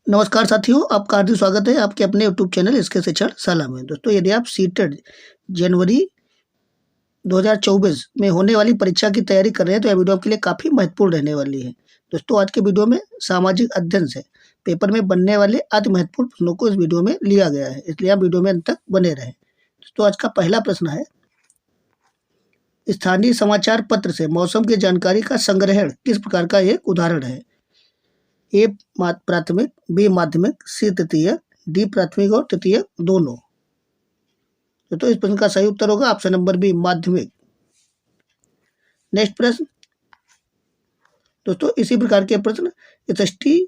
नमस्कार साथियों, आपका हार्दिक स्वागत है आपके अपने यूट्यूब चैनल इसके शिक्षण शाला में। दोस्तों, यदि आप सीटेट जनवरी 2024 में होने वाली परीक्षा की तैयारी कर रहे हैं तो यह वीडियो आपके लिए काफ़ी महत्वपूर्ण रहने वाली है। दोस्तों, आज के वीडियो में सामाजिक अध्ययन से पेपर में बनने वाले अति महत्वपूर्ण प्रश्नों को इस वीडियो में लिया गया है, इसलिए आप वीडियो में अंत तक बने रहें। दोस्तों, आज का पहला प्रश्न है, स्थानीय समाचार पत्र से मौसम की जानकारी का संग्रहण किस प्रकार का एक उदाहरण है? ए प्राथमिक, बी माध्यमिक, सी तृतीयक, डी प्राथमिक और तृतीयक दोनों। तो इस प्रश्न का सही उत्तर होगा ऑप्शन नंबर बी माध्यमिक। नेक्स्ट प्रश्न, दोस्तों इसी प्रकार के प्रश्न एसएसटी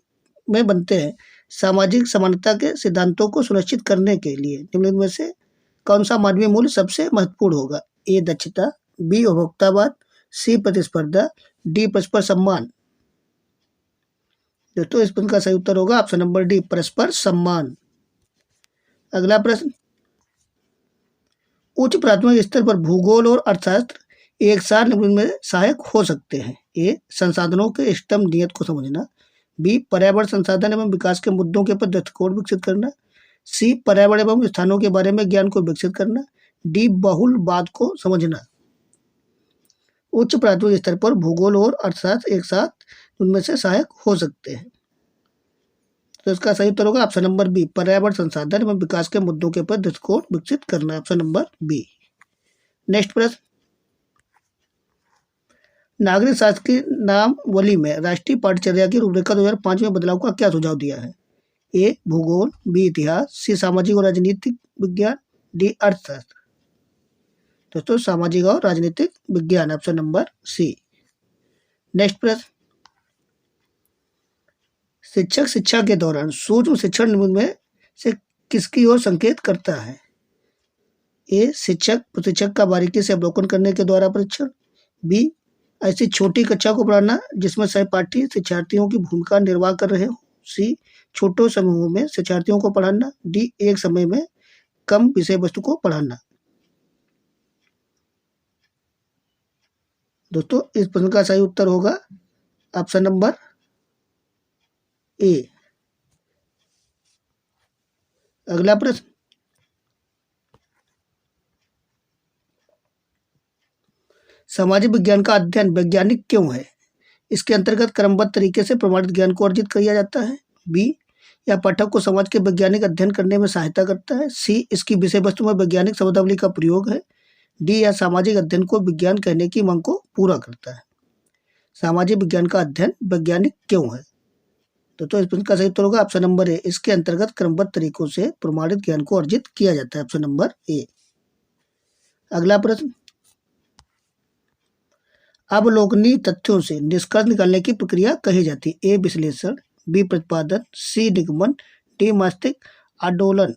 में बनते हैं। सामाजिक समानता के सिद्धांतों को सुनिश्चित करने के लिए निम्नलिखित में से कौन सा मानवीय मूल्य सबसे महत्वपूर्ण होगा? ए दक्षता, बी उपभोक्तावाद, सी प्रतिस्पर्धा, डी परस्पर सम्मान। दोस्तों, इस प्रश्न का सही उत्तर होगा ऑप्शन नंबर डी परस्पर सम्मान। अगला प्रश्न, उच्च प्राथमिक स्तर पर भूगोल और अर्थशास्त्र एक साथ निम्नलिखित में सहायक हो सकते हैं? ए संसाधनों के इष्टतम नियत को समझना, बी पर्यावरण संसाधन एवं विकास के मुद्दों के ऊपर दृष्टिकोण विकसित करना, सी पर्यावरण एवं स्थानों के बारे में ज्ञान को विकसित करना, डी बहुलवाद को समझना। उच्च प्राथमिक स्तर पर भूगोल और अर्थशास्त्र एक साथ उनमें से सहायक हो सकते हैं। तो इसका सही उत्तर होगा ऑप्शन नंबर बी पर्यावरण संसाधन एवं विकास के मुद्दों के ऊपर दृष्टिकोण विकसित करना, ऑप्शन नंबर बी। नेक्स्ट प्रश्न, नागरिक शास्त्र की नामावली में राष्ट्रीय पाठ्यचर्या की रूपरेखा 2005 में बदलाव का क्या सुझाव दिया है? ए भूगोल, बी इतिहास, सी सामाजिक और राजनीतिक विज्ञान, डी अर्थशास्त्र। दोस्तों, सामाजिक और राजनीतिक विज्ञान, ऑप्शन नंबर सी। नेक्स्ट प्रश्न, शिक्षक शिक्षा के दौरान सूक्ष्म शिक्षण में से किसकी ओर संकेत करता है? ए शिक्षक प्रशिक्षक का बारीकी से अवलोकन करने के द्वारा परीक्षण, बी ऐसी छोटी कक्षा को पढ़ाना जिसमें सहपाठी शिक्षार्थियों की भूमिका निर्वाह कर रहे हो, सी छोटे समूहों में शिक्षार्थियों को पढ़ाना, डी एक समय में कम विषय वस्तु को पढ़ाना। दोस्तों, इस प्रश्न का सही उत्तर होगा ऑप्शन नंबर ए। अगला प्रश्न, सामाजिक विज्ञान का अध्ययन वैज्ञानिक क्यों है? इसके अंतर्गत क्रमबद्ध तरीके से प्रमाणित ज्ञान को अर्जित किया जाता है, बी या पाठक को समाज के वैज्ञानिक अध्ययन करने में सहायता करता है, सी इसकी विषय वस्तु में वैज्ञानिक शब्दावली का प्रयोग है, डी या सामाजिक अध्ययन को विज्ञान कहने की मांग को पूरा करता है। सामाजिक विज्ञान का अध्ययन वैज्ञानिक क्यों है? तो इस प्रश्न का सही उत्तर होगा ऑप्शन नंबर ए, इसके अंतर्गत क्रमबद्ध तरीकों से प्रमाणित ज्ञान को अर्जित किया जाता है, ऑप्शन नंबर ए। अगला प्रश्न, अवलोकनीय तथ्यों से निष्कर्ष निकालने की प्रक्रिया कही जाती है? ए विश्लेषण, बी प्रतिपादन, सी निगमन, डी मानसिक आंदोलन।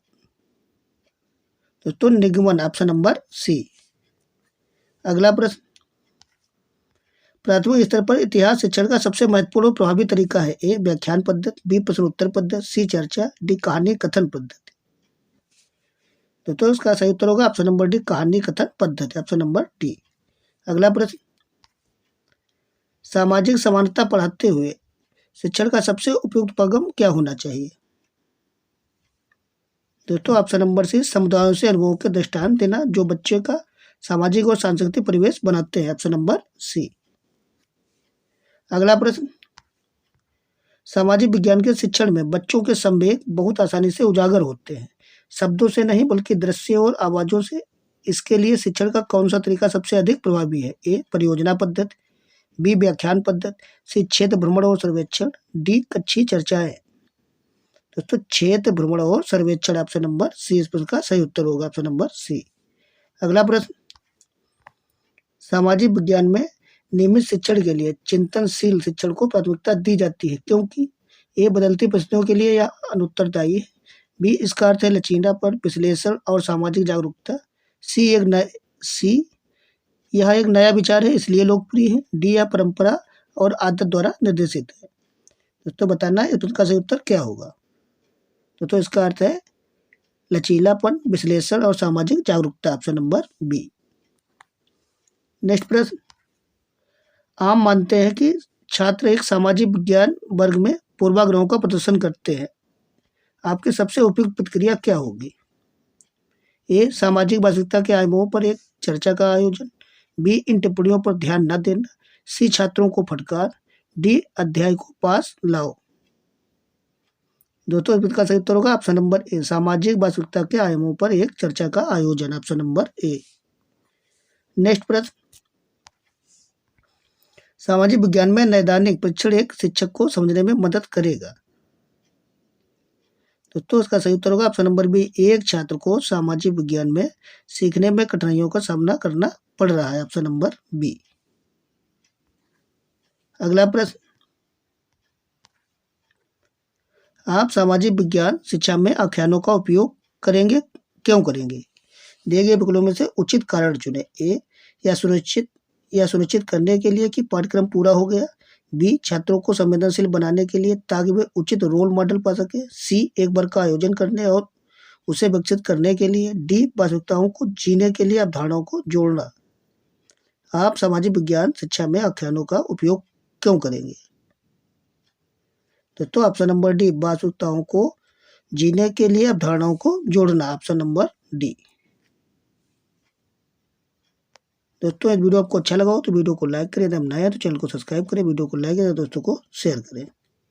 तो निगमन, ऑप्शन नंबर सी। अगला प्रश्न, प्राथमिक स्तर पर इतिहास शिक्षण का सबसे महत्वपूर्ण और प्रभावी तरीका है? ए व्याख्यान पद्धति, बी प्रश्न उत्तर पद्धति, सी चर्चा, डी कहानी कथन पद्धति। तो इसका सही उत्तर होगा ऑप्शन नंबर डी कहानी कथन पद्धति, ऑप्शन नंबर डी। अगला प्रश्न, सामाजिक समानता पढ़ाते हुए शिक्षण का सबसे उपयुक्त उपागम क्या होना चाहिए? दोस्तों, ऑप्शन नंबर सी समुदायों से अनुभवों के दृष्टांत देना जो बच्चे का सामाजिक और सांस्कृतिक परिवेश बनाते हैं, ऑप्शन नंबर सी। अगला प्रश्न, सामाजिक विज्ञान के शिक्षण में बच्चों के संवेग बहुत आसानी से उजागर होते हैं, शब्दों से नहीं बल्कि दृश्य और आवाजों से। इसके लिए शिक्षण का कौन सा तरीका सबसे अधिक प्रभावी है? ए परियोजना पद्धति, बी व्याख्यान पद्धति, सी क्षेत्र भ्रमण और सर्वेक्षण, डी कक्षीय चर्चाएं। दोस्तों, क्षेत्र भ्रमण और सर्वेक्षण, ऑप्शन नंबर सी इस प्रश्न का सही उत्तर होगा, ऑप्शन नंबर सी। अगला प्रश्न, सामाजिक विज्ञान में नियमित शिक्षण के लिए चिंतनशील शिक्षण को प्राथमिकता दी जाती है क्योंकि ए बदलती परिस्थितियों के लिए या अनुत्तरदायी है, बी इसका अर्थ है लचीलापन, विश्लेषण और सामाजिक जागरूकता, सी यह एक नया विचार है इसलिए लोकप्रिय है, डी या परंपरा और आदत द्वारा निर्देशित है। दोस्तों, बताना इस प्रश्न का सही उत्तर क्या होगा? तो इसका अर्थ है लचीलापन, विश्लेषण और सामाजिक जागरूकता, ऑप्शन नंबर बी। नेक्स्ट प्रश्न, आम मानते हैं कि छात्र एक सामाजिक विज्ञान वर्ग में पूर्वाग्रहों का प्रदर्शन करते हैं। आपकी सबसे उपयुक्त प्रतिक्रिया क्या होगी? ए. सामाजिक वास्तविकता के आयामों पर एक चर्चा का आयोजन। बी. इन टिप्पणियों पर ध्यान न देना। सी. छात्रों को फटकार। डी. अध्याय को पास लाओ। दोस्तों इसका सही उत्तर होगा ऑप्शन नंबर ए, सामाजिक वास्तविकता के आयामों पर एक चर्चा का आयोजन, ऑप्शन नंबर ए। नेक्स्ट प्रश्न, सामाजिक विज्ञान में नैदानिक परीक्षण एक शिक्षक को समझने में मदद करेगा। दोस्तों इसका सही उत्तर होगा ऑप्शन नंबर बी, एक छात्र को सामाजिक विज्ञान में सीखने में कठिनाइयों का सामना करना पड़ रहा है, ऑप्शन नंबर बी। अगला प्रश्न, आप सामाजिक विज्ञान शिक्षा में आख्यानों का उपयोग करेंगे, क्यों करेंगे? दिए गए विकल्पों में से उचित कारण चुनें। ए. या सुनिश्चित करने के लिए कि पाठ्यक्रम पूरा हो गया। बी. छात्रों को संवेदनशील बनाने के लिए ताकि वे उचित रोल मॉडल पा सके। सी. एक वर्ग का आयोजन करने और उसे विकसित करने के लिए। डी. वास्तविकताओं को जीने के लिए अवधारणाओं को जोड़ना। आप सामाजिक विज्ञान शिक्षा में आख्यानों का उपयोग क्यों करेंगे? तो ऑप्शन नंबर डी, वास्तविकताओं को जीने के लिए अवधारणाओं को जोड़ना, ऑप्शन नंबर डी। दोस्तों इस वीडियो आपको अच्छा लगा हो तो वीडियो को लाइक करें, यदि नया है तो चैनल को सब्सक्राइब करें, वीडियो को लाइक करें, दोस्तों को शेयर करें।